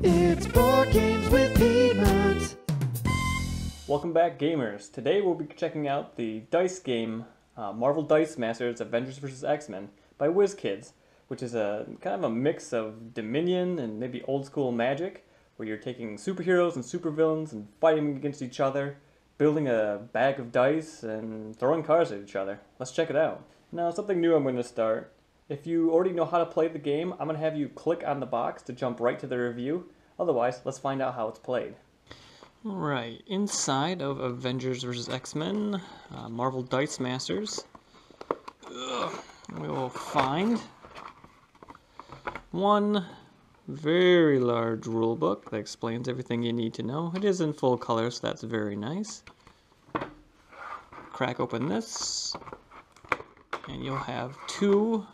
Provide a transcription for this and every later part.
It's Board Games with PeedMont. Welcome back, gamers. Today we'll be checking out the dice game Marvel Dice Masters Avengers vs. X-Men by WizKids, which is a kind of a mix of Dominion and maybe old school Magic, where you're taking superheroes and supervillains and fighting against each other, building a bag of dice and throwing cards at each other. Let's check it out. Now, something new I'm going to start. If you already know how to play the game, I'm going to have you click on the box to jump right to the review. Otherwise, let's find out how it's played. Right, inside of Avengers vs. X-Men, Marvel Dice Masters, we will find one very large rule book that explains everything you need to know. It is in full color, so that's very nice. Crack open this, and you'll have two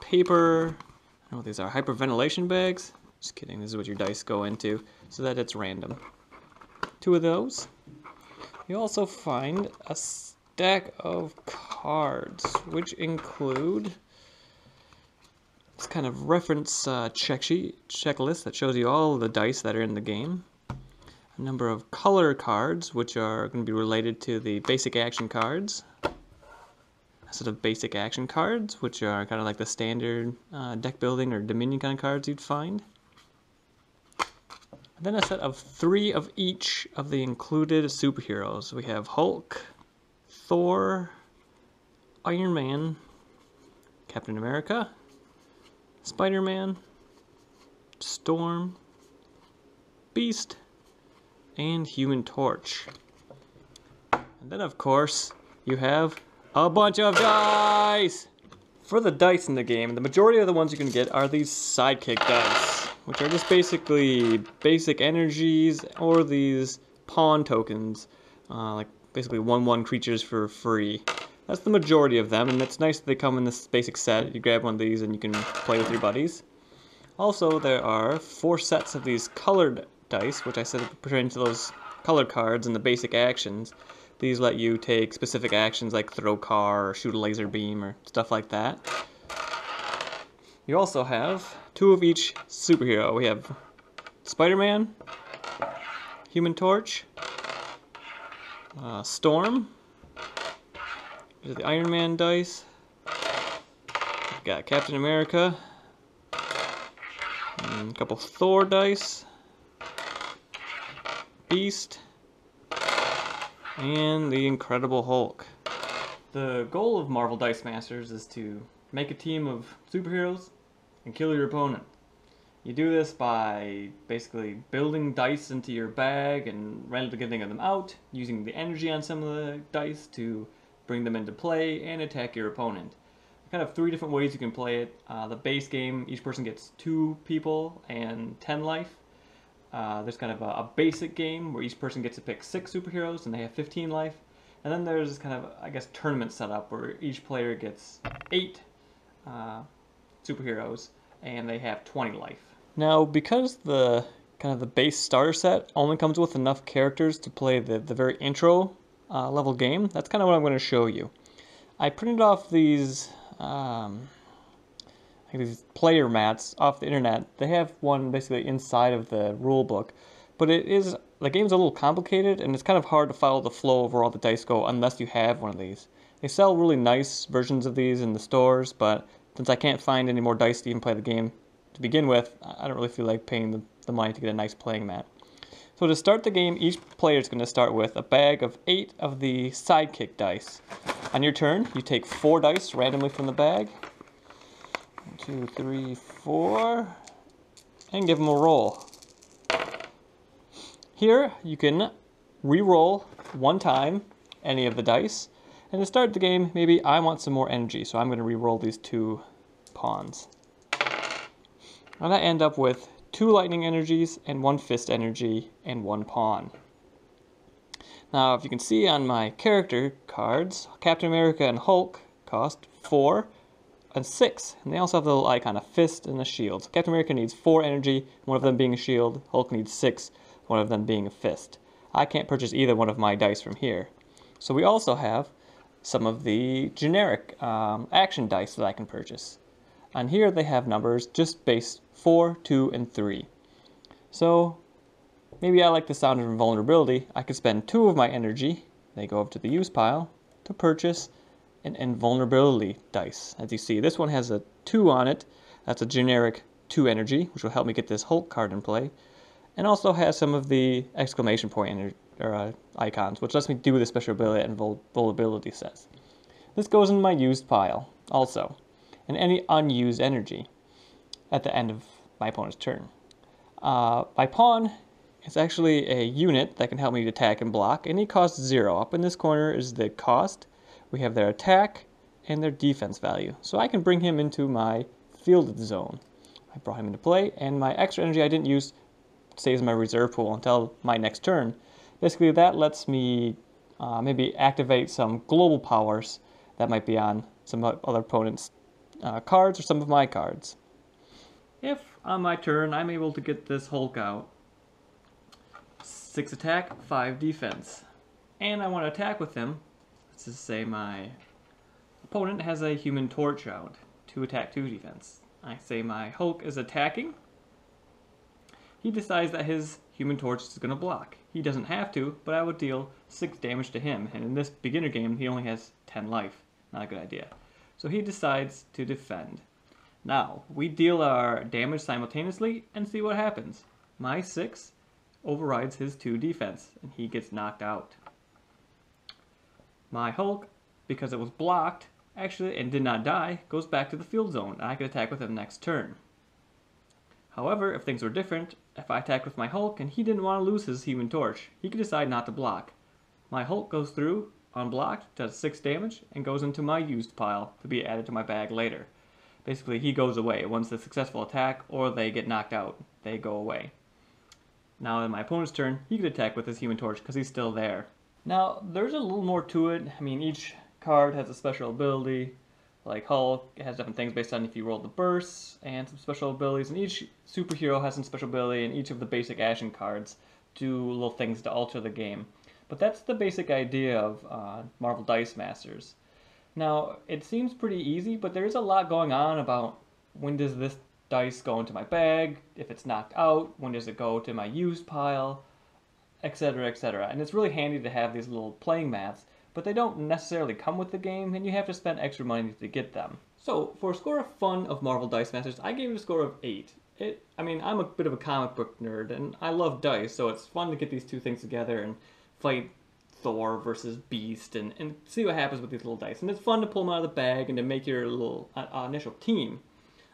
paper, I don't know what these are, hyperventilation bags. Just kidding, this is what your dice go into, so that it's random. Two of those. You also find a stack of cards, which include this kind of reference checklist that shows you all the dice that are in the game. A number of color cards, which are going to be related to the basic action cards. A set of basic action cards, which are kind of like the standard deck building or Dominion kind of cards you'd find. Then a set of 3 of each of the included superheroes. We have Hulk, Thor, Iron Man, Captain America, Spider-Man, Storm, Beast, and Human Torch. And then of course, you have a bunch of dice! For the dice in the game, the majority of the ones you can get are these sidekick dice, which are just basically basic energies or these pawn tokens, like basically 1/1 creatures for free. That's the majority of them, and it's nice that they come in this basic set. You grab one of these and you can play with your buddies. Also, there are 4 sets of these colored dice, which I said pertain to those colored cards and the basic actions. These let you take specific actions like throw car or shoot a laser beam or stuff like that. You also have 2 of each superhero. We have Spider-Man, Human Torch, Storm. These are the Iron Man dice. We've got Captain America, and a couple Thor dice, Beast, and the Incredible Hulk. The goal of Marvel Dice Masters is to make a team of superheroes and kill your opponent. You do this by basically building dice into your bag and randomly getting them out, using the energy on some of the dice to bring them into play and attack your opponent. Kind of 3 different ways you can play it. The base game, each person gets 2 people and 10 life. There's kind of a basic game where each person gets to pick 6 superheroes and they have 15 life. And then there's this kind of, I guess, tournament setup where each player gets 8 superheroes and they have 20 life. Now, because the base starter set only comes with enough characters to play the very intro level game, that's kind of what I'm going to show you. I printed off these these player mats off the internet. They have one basically inside of the rule book, but the game's a little complicated and it's kind of hard to follow the flow of where all the dice go unless you have one of these. They sell really nice versions of these in the stores, but since I can't find any more dice to even play the game to begin with, I don't really feel like paying the money to get a nice playing mat. So to start the game, each player is going to start with a bag of 8 of the sidekick dice. On your turn, you take 4 dice randomly from the bag. 1, 2, 3, 4, and give them a roll. Here, you can re-roll 1 time any of the dice, and to start the game, maybe I want some more energy, so I'm going to re-roll these 2 pawns. And I end up with 2 lightning energies and 1 fist energy and 1 pawn. Now, if you can see on my character cards, Captain America and Hulk cost 4 and 6, and they also have the little icon, a fist and a shield. So Captain America needs 4 energy, one of them being a shield. Hulk needs 6, one of them being a fist. I can't purchase either one of my dice from here. So we also have some of the generic action dice that I can purchase. On here they have numbers just based 4, 2, and 3. So maybe I like the sound of invulnerability. I could spend 2 of my energy, they go up to the use pile, to purchase an invulnerability dice. As you see, this one has a 2 on it. That's a generic 2 energy, which will help me get this Hulk card in play. And also has some of the exclamation point icons, which lets me do the special ability that invulnerability says. This goes in my used pile, also, and any unused energy at the end of my opponent's turn. My pawn is actually a unit that can help me attack and block, and he costs 0. Up in this corner is the cost. We have their attack and their defense value. So I can bring him into my fielded zone. I brought him into play, and my extra energy I didn't use stays in my reserve pool until my next turn. Basically, that lets me maybe activate some global powers that might be on some other opponent's cards or some of my cards. If on my turn I'm able to get this Hulk out, 6 attack, 5 defense, and I want to attack with him, let's just say my opponent has a Human Torch out, 2 attack, 2 defense. I say my Hulk is attacking. He decides that his Human Torch is going to block. He doesn't have to, but I would deal 6 damage to him, and in this beginner game he only has 10 life. Not a good idea. So he decides to defend. Now, we deal our damage simultaneously and see what happens. My 6 overrides his 2 defense, and he gets knocked out. My Hulk, because it was blocked, actually, and did not die, goes back to the field zone, and I can attack with him next turn. However, if things were different, if I attacked with my Hulk and he didn't want to lose his Human Torch, he could decide not to block. My Hulk goes through, unblocked, does 6 damage, and goes into my used pile to be added to my bag later. Basically, he goes away. Once the successful attack or they get knocked out, they go away. Now in my opponent's turn, he could attack with his Human Torch because he's still there. Now, there's a little more to it. I mean, each card has a special ability. Like Hulk has different things based on if you roll the bursts and some special abilities, and each superhero has some special ability, and each of the basic action cards do little things to alter the game. But that's the basic idea of Marvel Dice Masters. Now, it seems pretty easy, but there's a lot going on about when does this dice go into my bag, if it's knocked out, when does it go to my used pile, etc., etc. And it's really handy to have these little playing mats, but they don't necessarily come with the game, and you have to spend extra money to get them. So, for a score of fun of Marvel Dice Masters, I gave it a score of 8. I'm a bit of a comic book nerd, and I love dice, so it's fun to get these two things together and fight Thor versus Beast and see what happens with these little dice. And it's fun to pull them out of the bag and to make your little initial team.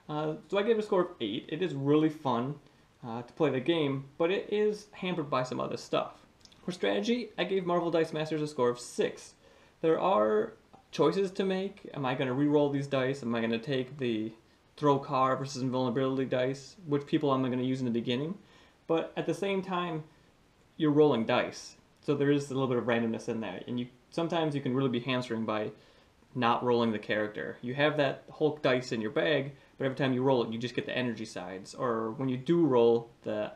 So I gave it a score of 8. It is really fun to play the game, but it is hampered by some other stuff. For strategy, I gave Marvel Dice Masters a score of 6. There are choices to make. Am I going to re-roll these dice? Am I going to take the throw card versus invulnerability dice? Which people am I going to use in the beginning? But at the same time, you're rolling dice. So there is a little bit of randomness in there. And sometimes you can really be hamstring by not rolling the character. You have that Hulk dice in your bag, but every time you roll it, you just get the energy sides. Or when you do roll the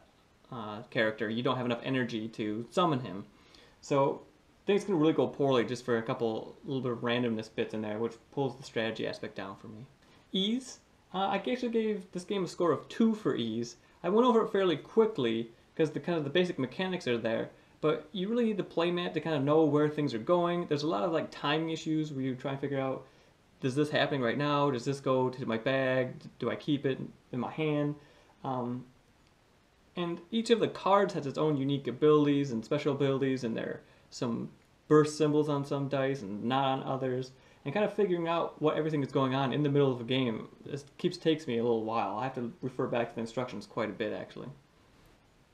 character, you don't have enough energy to summon him. So things can really go poorly just for a little bit of randomness bits in there, which pulls the strategy aspect down for me. Ease. I actually gave this game a score of 2 for ease. I went over it fairly quickly because the basic mechanics are there, but you really need the playmat to kind of know where things are going. There's a lot of timing issues where you try and figure out, is this happening right now? Does this go to my bag? Do I keep it in my hand? And each of the cards has its own unique abilities and special abilities, and there are some burst symbols on some dice and not on others. And kind of figuring out what everything is going on in the middle of a game takes me a little while. I have to refer back to the instructions quite a bit, actually.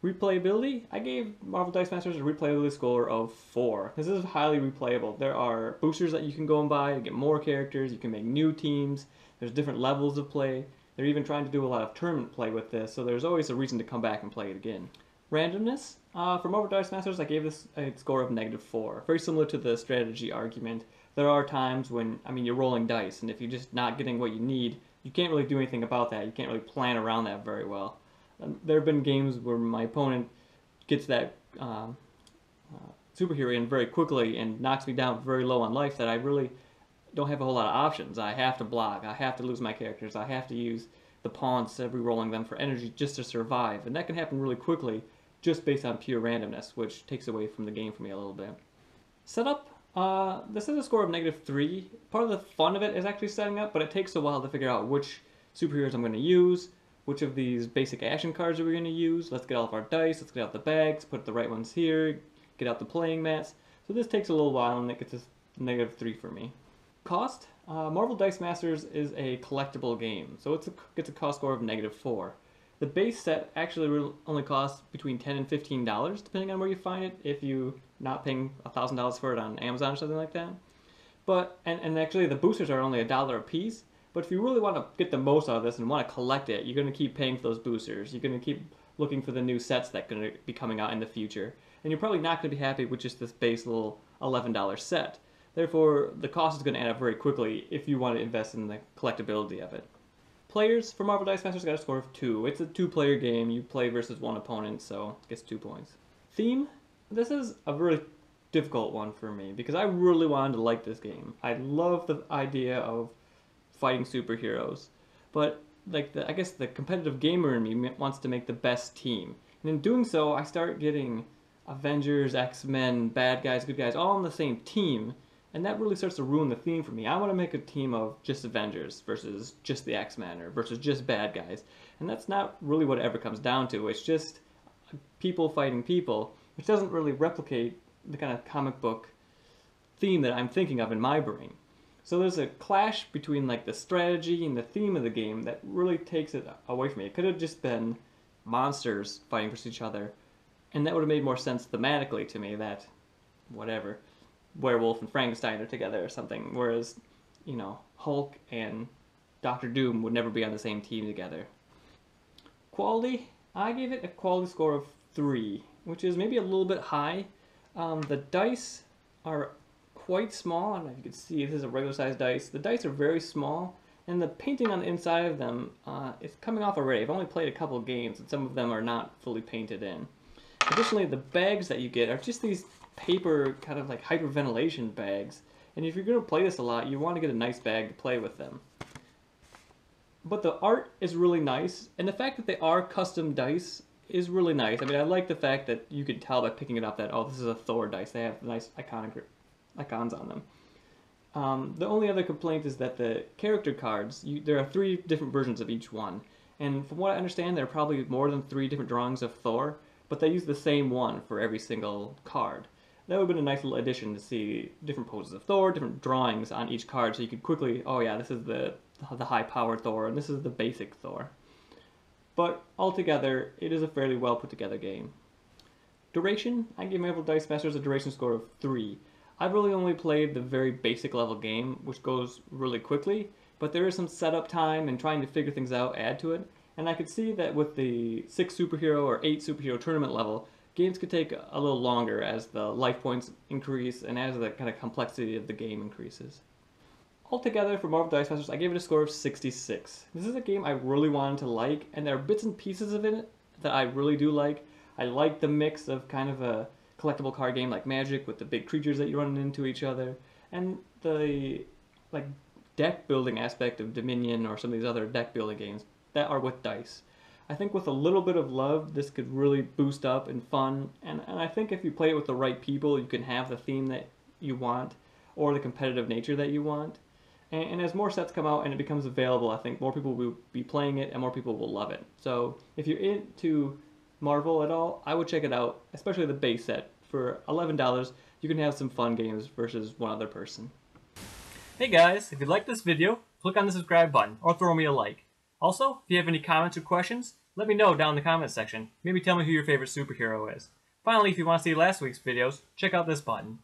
Replayability, I gave Marvel Dice Masters a replayability score of 4. This is highly replayable. There are boosters that you can go and buy to get more characters. You can make new teams. There's different levels of play. They're even trying to do a lot of tournament play with this, so there's always a reason to come back and play it again. Randomness, for Marvel Dice Masters, I gave this a score of -4. Very similar to the strategy argument. There are times when, you're rolling dice, and if you're just not getting what you need, you can't really do anything about that. You can't really plan around that very well. There have been games where my opponent gets that superhero in very quickly and knocks me down very low on life that I really don't have a whole lot of options. I have to block. I have to lose my characters. I have to use the pawns instead of re-rolling them for energy just to survive. And that can happen really quickly just based on pure randomness, which takes away from the game for me a little bit. Setup, this is a score of -3. Part of the fun of it is actually setting up, but it takes a while to figure out which superheroes I'm going to use, which of these basic action cards are we going to use. Let's get all of our dice, let's get out the bags, put the right ones here, get out the playing mats. So this takes a little while and it gets to -3 for me. Cost, Marvel Dice Masters is a collectible game, so it gets a cost score of -4. The base set actually only costs between $10 and $15, depending on where you find it, if you're not paying $1,000 for it on Amazon or something like that. But, and actually the boosters are only $1 a piece, but if you really want to get the most out of this and want to collect it, you're going to keep paying for those boosters. You're going to keep looking for the new sets that are going to be coming out in the future. And you're probably not going to be happy with just this base little $11 set. Therefore, the cost is going to add up very quickly if you want to invest in the collectability of it. Players for Marvel Dice Masters got a score of 2. It's a 2-player game. You play versus one opponent, so it gets 2 points. Theme, this is a really difficult one for me because I really wanted to like this game. I love the idea of fighting superheroes, but like I guess the competitive gamer in me wants to make the best team. And in doing so, I start getting Avengers, X-Men, bad guys, good guys, all on the same team. And that really starts to ruin the theme for me. I want to make a team of just Avengers versus just the X-Men or versus just bad guys. And that's not really what it ever comes down to. It's just people fighting people, which doesn't really replicate the kind of comic book theme that I'm thinking of in my brain. So there's a clash between like the strategy and the theme of the game that really takes it away from me. It could have just been monsters fighting versus each other. And that would have made more sense thematically to me that, whatever, Werewolf and Frankenstein are together or something, whereas, you know, Hulk and Doctor Doom would never be on the same team together. Quality, I gave it a quality score of 3, which is maybe a little bit high. The dice are quite small. I don't know if you can see, this is a regular size dice. The dice are very small, and the painting on the inside of them is coming off already. I've only played a couple of games, and some of them are not fully painted in. Additionally, the bags that you get are just these paper kind of like hyperventilation bags, and if you're going to play this a lot, you want to get a nice bag to play with them. But the art is really nice, and the fact that they are custom dice is really nice. I mean, I like the fact that you can tell by picking it up that, oh, this is a Thor dice. They have nice icons on them. The only other complaint is that the character cards, there are 3 different versions of each one, and from what I understand, there are probably more than 3 different drawings of Thor, but they use the same one for every single card. That would have been a nice little addition to see different poses of Thor, different drawings on each card, so you could quickly, oh yeah, this is the high-powered Thor, and this is the basic Thor. But altogether, it is a fairly well put together game. Duration, I gave Marvel Dice Masters a duration score of 3. I've really only played the very basic level game, which goes really quickly, but there is some setup time and trying to figure things out add to it, and I could see that with the 6 superhero or 8 superhero tournament level, games could take a little longer as the life points increase and as the kind of complexity of the game increases. Altogether, for Marvel Dice Masters, I gave it a score of 66. This is a game I really wanted to like, and there are bits and pieces of it that I really do like. I like the mix of kind of a collectible card game like Magic with the big creatures that you run into each other, and the like deck building aspect of Dominion or some of these other deck building games that are with dice. I think with a little bit of love, this could really boost up and fun, and I think if you play it with the right people, you can have the theme that you want, or the competitive nature that you want. And as more sets come out and it becomes available, I think more people will be playing it and more people will love it. So if you're into Marvel at all, I would check it out, especially the base set. For $11, you can have some fun games versus one other person. Hey guys, if you liked this video, click on the subscribe button or throw me a like. Also, if you have any comments or questions, let me know down in the comments section. Maybe tell me who your favorite superhero is. Finally, if you want to see last week's videos, check out this button.